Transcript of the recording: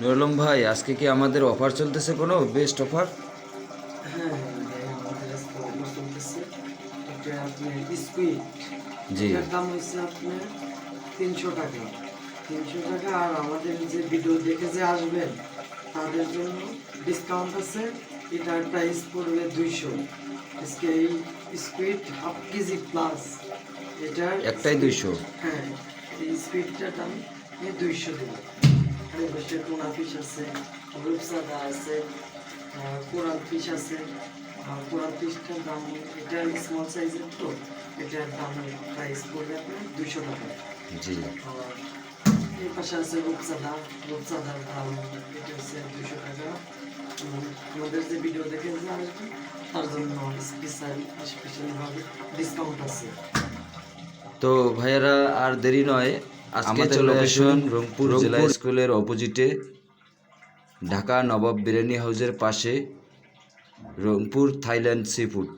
নুরুল ভাই, আজকে কি আমাদের অফার চলতেছে, কোনো বেস্ট অফার? হ্যাঁ, আমাদের আজকে অফার চলতেছে। এটা আপনার স্কুইড, জি। এটার দাম হচ্ছে আপনার 300 টাকা। 300 টাকা। আর আমাদের যে ভিডিও দেখে যে আসবেন তাদের জন্য ডিসকাউন্ট আছে। এটার প্রাইস পড়বে 200। আজকে এই স্কুইড হাফ কেজি প্লাস, এটার একটাই 200? হ্যাঁ, এই স্কুইডটার দাম 200 দেবো। আর এই পাশে টুনা ফিশ আছে, রূপসাদা আছে, কোরাল ফিশ আছে। কোরাল ফিশটার দাম, এটা স্মল সাইজের তো, এটার দামের প্রাইস পড়বে আপনার 200 টাকা। জি। আর এই পাশে আছে রূপসাদা, রূপসাদার দাম এটা হচ্ছে 200 টাকা। আমাদের যে ভিডিও দেখে যে আসবে তার জন্য স্পেশালভাবে ডিসকাউন্ট আছে। তো ভাইয়ারা, আর দেরি নয়, আজকে চলে আসুন রংপুর জেলা স্কুলের অপোজিটে, ঢাকা নবাব বিরিয়ানি হাউসের পাশে, রংপুর থাইল্যান্ড সি ফুড।